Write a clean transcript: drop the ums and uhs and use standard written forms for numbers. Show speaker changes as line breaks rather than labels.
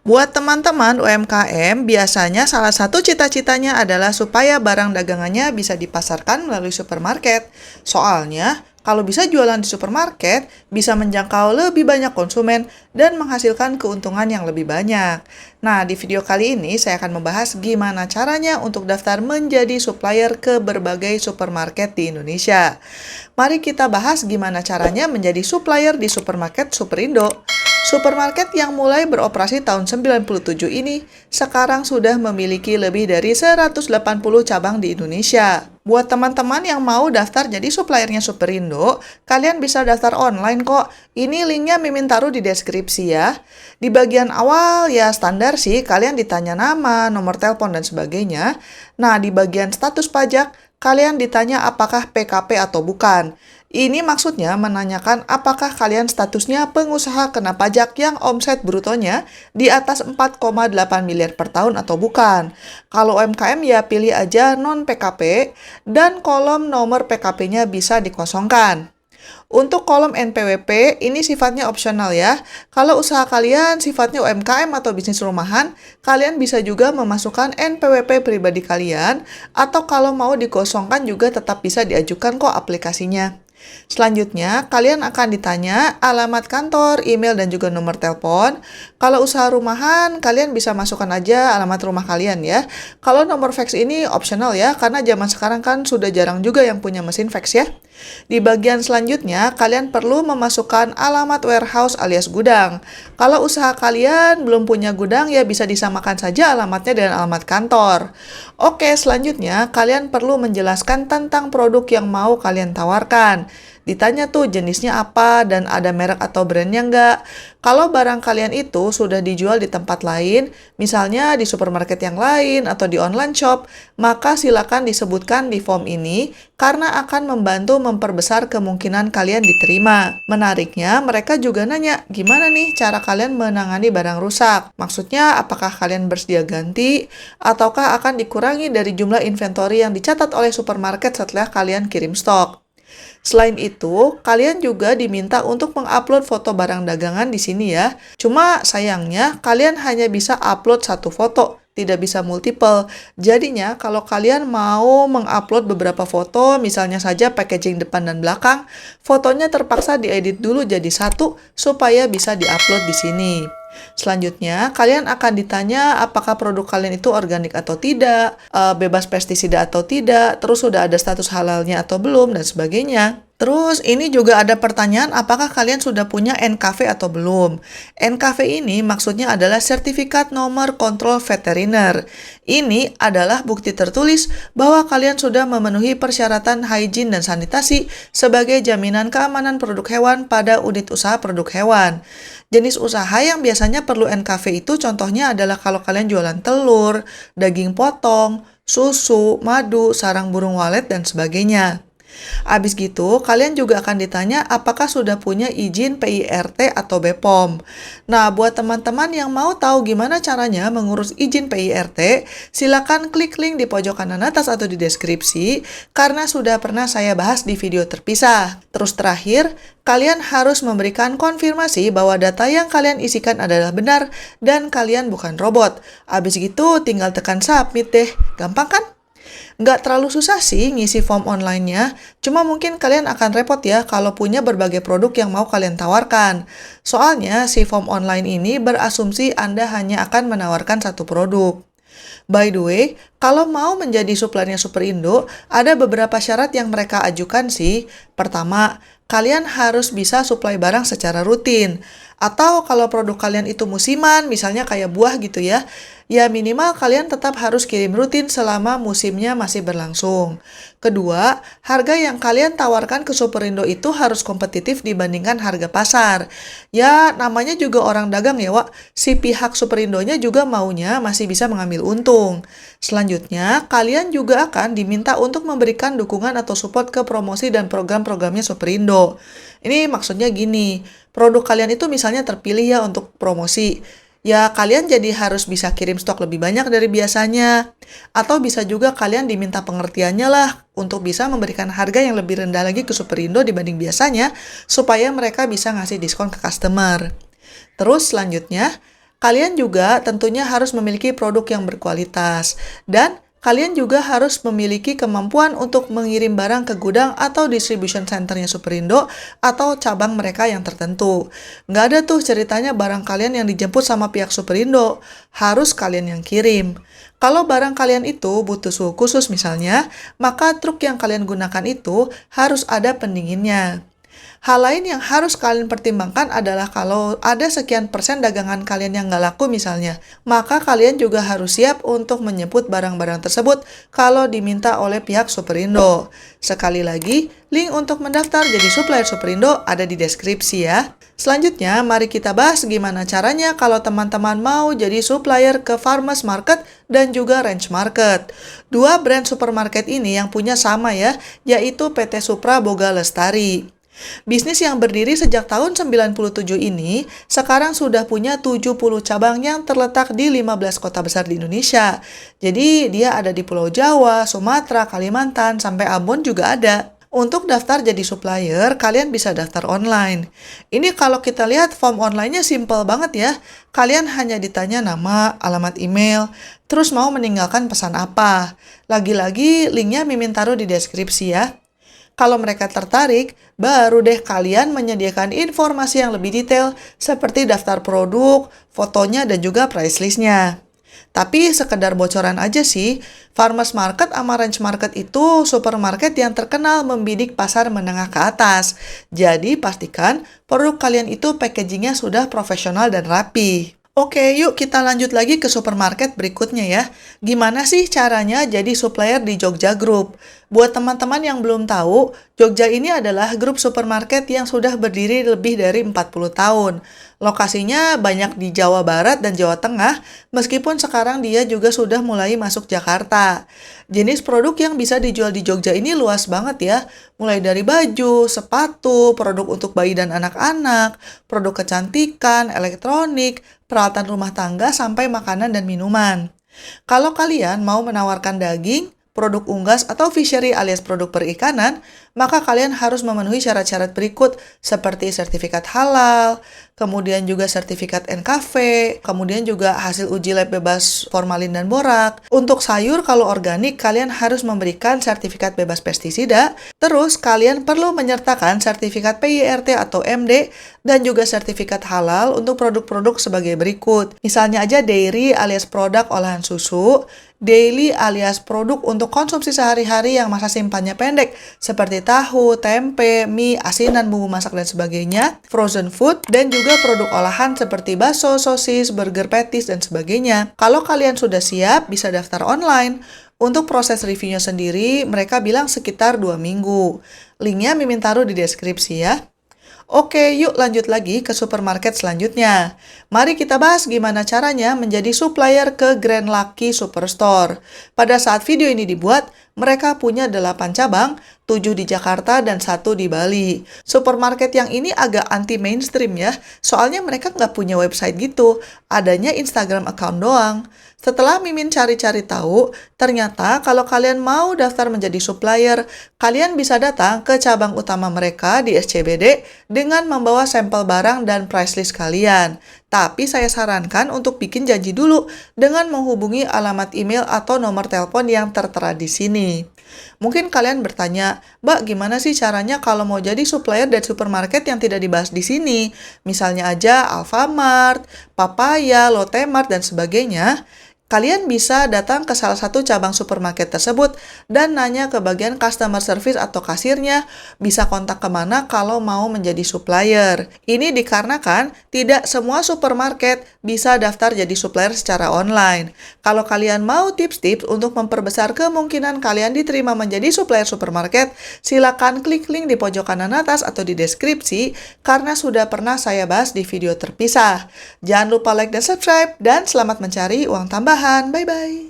Buat teman-teman UMKM, biasanya salah satu cita-citanya adalah supaya barang dagangannya bisa dipasarkan melalui supermarket. Soalnya, kalau bisa jualan di supermarket, bisa menjangkau lebih banyak konsumen dan menghasilkan keuntungan yang lebih banyak. Nah, di video kali ini saya akan membahas gimana caranya untuk daftar menjadi supplier ke berbagai supermarket di Indonesia. Mari kita bahas gimana caranya menjadi supplier di supermarket Superindo. Supermarket yang mulai beroperasi tahun 97 ini sekarang sudah memiliki lebih dari 180 cabang di Indonesia. Buat teman-teman yang mau daftar jadi suppliernya Superindo, kalian bisa daftar online kok. Ini linknya Mimin taruh di deskripsi ya. Di bagian awal ya standar sih, kalian ditanya nama, nomor telepon, dan sebagainya. Nah, di bagian status pajak, kalian ditanya apakah PKP atau bukan. Ini maksudnya menanyakan apakah kalian statusnya pengusaha kena pajak yang omset brutonya di atas 4,8 miliar per tahun atau bukan. Kalau UMKM ya pilih aja non-PKP dan kolom nomor PKP-nya bisa dikosongkan. Untuk kolom NPWP, ini sifatnya opsional ya. Kalau usaha kalian sifatnya UMKM atau bisnis rumahan, kalian bisa juga memasukkan NPWP pribadi kalian, atau kalau mau dikosongkan juga tetap bisa diajukan kok aplikasinya. Selanjutnya, kalian akan ditanya alamat kantor, email, dan juga nomor telepon. Kalau usaha rumahan, kalian bisa masukkan aja alamat rumah kalian ya. Kalau nomor fax ini optional ya, karena zaman sekarang kan sudah jarang juga yang punya mesin fax ya. Di bagian selanjutnya, kalian perlu memasukkan alamat warehouse alias gudang. Kalau usaha kalian belum punya gudang, ya bisa disamakan saja alamatnya dengan alamat kantor. Oke, selanjutnya kalian perlu menjelaskan tentang produk yang mau kalian tawarkan. Ditanya tuh jenisnya apa dan ada merek atau brandnya nggak. Kalau barang kalian itu sudah dijual di tempat lain, misalnya di supermarket yang lain atau di online shop, maka silakan disebutkan di form ini karena akan membantu memperbesar kemungkinan kalian diterima. Menariknya, mereka juga nanya, gimana nih cara kalian menangani barang rusak? Maksudnya, apakah kalian bersedia ganti ataukah akan dikurangi dari jumlah inventory yang dicatat oleh supermarket setelah kalian kirim stok? Selain itu, kalian juga diminta untuk mengupload foto barang dagangan di sini ya. Cuma sayangnya, kalian hanya bisa upload satu foto, tidak bisa multiple. Jadinya, kalau kalian mau mengupload beberapa foto, misalnya saja packaging depan dan belakang, fotonya terpaksa diedit dulu jadi satu supaya bisa diupload di sini. Selanjutnya, kalian akan ditanya apakah produk kalian itu organik atau tidak, bebas pestisida atau tidak, terus sudah ada status halalnya atau belum, dan sebagainya. Terus ini juga ada pertanyaan apakah kalian sudah punya NKV atau belum. NKV ini maksudnya adalah Sertifikat Nomor Kontrol Veteriner. Ini adalah bukti tertulis bahwa kalian sudah memenuhi persyaratan hygiene dan sanitasi sebagai jaminan keamanan produk hewan pada unit usaha produk hewan. Jenis usaha yang biasanya perlu NKV itu contohnya adalah kalau kalian jualan telur, daging potong, susu, madu, sarang burung walet, dan sebagainya. Abis gitu, kalian juga akan ditanya apakah sudah punya izin PIRT atau BPOM. Nah, buat teman-teman yang mau tahu gimana caranya mengurus izin PIRT, silakan klik link di pojok kanan atas atau di deskripsi, karena sudah pernah saya bahas di video terpisah. Terus terakhir, kalian harus memberikan konfirmasi bahwa data yang kalian isikan adalah benar dan kalian bukan robot. Abis gitu, tinggal tekan submit deh. Gampang kan? Nggak terlalu susah sih ngisi form online-nya, cuma mungkin kalian akan repot ya kalau punya berbagai produk yang mau kalian tawarkan. Soalnya si form online ini berasumsi Anda hanya akan menawarkan satu produk. By the way, kalau mau menjadi suppliernya Superindo, ada beberapa syarat yang mereka ajukan sih. Pertama, kalian harus bisa supply barang secara rutin. Atau kalau produk kalian itu musiman, misalnya kayak buah gitu ya, ya minimal kalian tetap harus kirim rutin selama musimnya masih berlangsung. Kedua, harga yang kalian tawarkan ke Superindo itu harus kompetitif dibandingkan harga pasar. Ya, namanya juga orang dagang ya, Wak. Si pihak Superindonya juga maunya masih bisa mengambil untung. Selanjutnya, kalian juga akan diminta untuk memberikan dukungan atau support ke promosi dan program-programnya Superindo. Ini maksudnya gini, produk kalian itu misalnya terpilih ya untuk promosi. Ya, kalian jadi harus bisa kirim stok lebih banyak dari biasanya. Atau bisa juga kalian diminta pengertiannya lah untuk bisa memberikan harga yang lebih rendah lagi ke Superindo dibanding biasanya, supaya mereka bisa ngasih diskon ke customer. Terus selanjutnya, Kalian juga tentunya harus memiliki produk yang berkualitas, dan kalian juga harus memiliki kemampuan untuk mengirim barang ke gudang atau distribution centernya Superindo atau cabang mereka yang tertentu. Nggak ada tuh ceritanya barang kalian yang dijemput sama pihak Superindo, harus kalian yang kirim. Kalau barang kalian itu butuh suhu khusus misalnya, maka truk yang kalian gunakan itu harus ada pendinginnya. Hal lain yang harus kalian pertimbangkan adalah kalau ada sekian persen dagangan kalian yang nggak laku misalnya, maka kalian juga harus siap untuk menjemput barang-barang tersebut kalau diminta oleh pihak Superindo. Sekali lagi, link untuk mendaftar jadi supplier Superindo ada di deskripsi ya. Selanjutnya, mari kita bahas gimana caranya kalau teman-teman mau jadi supplier ke Farmers Market dan juga Ranch Market. Dua brand supermarket ini yang punya sama ya, yaitu PT Supra Boga Lestari. Bisnis yang berdiri sejak tahun 97 ini sekarang sudah punya 70 cabang yang terletak di 15 kota besar di Indonesia. Jadi dia ada di Pulau Jawa, Sumatera, Kalimantan, sampai Ambon juga ada. Untuk daftar jadi supplier, kalian bisa daftar online. Ini kalau kita lihat form online-nya simple banget ya. Kalian hanya ditanya nama, alamat email, terus mau meninggalkan pesan apa. Lagi-lagi linknya Mimin taruh di deskripsi ya. Kalau mereka tertarik, baru deh kalian menyediakan informasi yang lebih detail seperti daftar produk, fotonya, dan juga price list-nya. Tapi sekedar bocoran aja sih, Farmers Market sama Ranch Market itu supermarket yang terkenal membidik pasar menengah ke atas. Jadi pastikan produk kalian itu packagingnya sudah profesional dan rapi. Oke, yuk kita lanjut lagi ke supermarket berikutnya ya. Gimana sih caranya jadi supplier di Jogja Group? Buat teman-teman yang belum tahu, Jogja ini adalah grup supermarket yang sudah berdiri lebih dari 40 tahun. Lokasinya banyak di Jawa Barat dan Jawa Tengah, meskipun sekarang dia juga sudah mulai masuk Jakarta. Jenis produk yang bisa dijual di Jogja ini luas banget ya, mulai dari baju, sepatu, produk untuk bayi dan anak-anak, produk kecantikan, elektronik, peralatan rumah tangga, sampai makanan dan minuman. Kalau kalian mau menawarkan daging, produk unggas atau fishery alias produk perikanan, maka kalian harus memenuhi syarat-syarat berikut seperti sertifikat halal, kemudian juga sertifikat NKV, kemudian juga hasil uji lab bebas formalin dan borak. Untuk sayur kalau organik kalian harus memberikan sertifikat bebas pestisida, terus kalian perlu menyertakan sertifikat PYRT atau MD dan juga sertifikat halal untuk produk-produk sebagai berikut. Misalnya aja dairy alias produk olahan susu, daily alias produk untuk konsumsi sehari-hari yang masa simpannya pendek seperti tahu, tempe, mie, asinan, bumbu masak dan sebagainya, frozen food, dan juga produk olahan seperti bakso, sosis, burger patties dan sebagainya. Kalau kalian sudah siap, bisa daftar online. Untuk proses reviewnya sendiri, mereka bilang sekitar 2 minggu. Linknya Mimin taruh di deskripsi ya. Oke, yuk lanjut lagi ke supermarket selanjutnya. Mari kita bahas gimana caranya menjadi supplier ke Grand Lucky Superstore. Pada saat video ini dibuat, mereka punya 8 cabang, 7 di Jakarta dan 1 di Bali. Supermarket yang ini agak anti mainstream ya, soalnya mereka nggak punya website gitu, adanya Instagram account doang. Setelah Mimin cari-cari tahu, ternyata kalau kalian mau daftar menjadi supplier, kalian bisa datang ke cabang utama mereka di SCBD dengan membawa sampel barang dan price list kalian. Tapi saya sarankan untuk bikin janji dulu dengan menghubungi alamat email atau nomor telepon yang tertera di sini. Mungkin kalian bertanya, Mbak, gimana sih caranya kalau mau jadi supplier dari supermarket yang tidak dibahas di sini? Misalnya aja Alfamart, Papaya, Lotte Mart, dan sebagainya. Kalian bisa datang ke salah satu cabang supermarket tersebut dan nanya ke bagian customer service atau kasirnya, bisa kontak kemana kalau mau menjadi supplier. Ini dikarenakan tidak semua supermarket bisa daftar jadi supplier secara online. Kalau kalian mau tips-tips untuk memperbesar kemungkinan kalian diterima menjadi supplier supermarket, silakan klik link di pojok kanan atas atau di deskripsi karena sudah pernah saya bahas di video terpisah. Jangan lupa like dan subscribe dan selamat mencari uang tambahan. Bye-bye.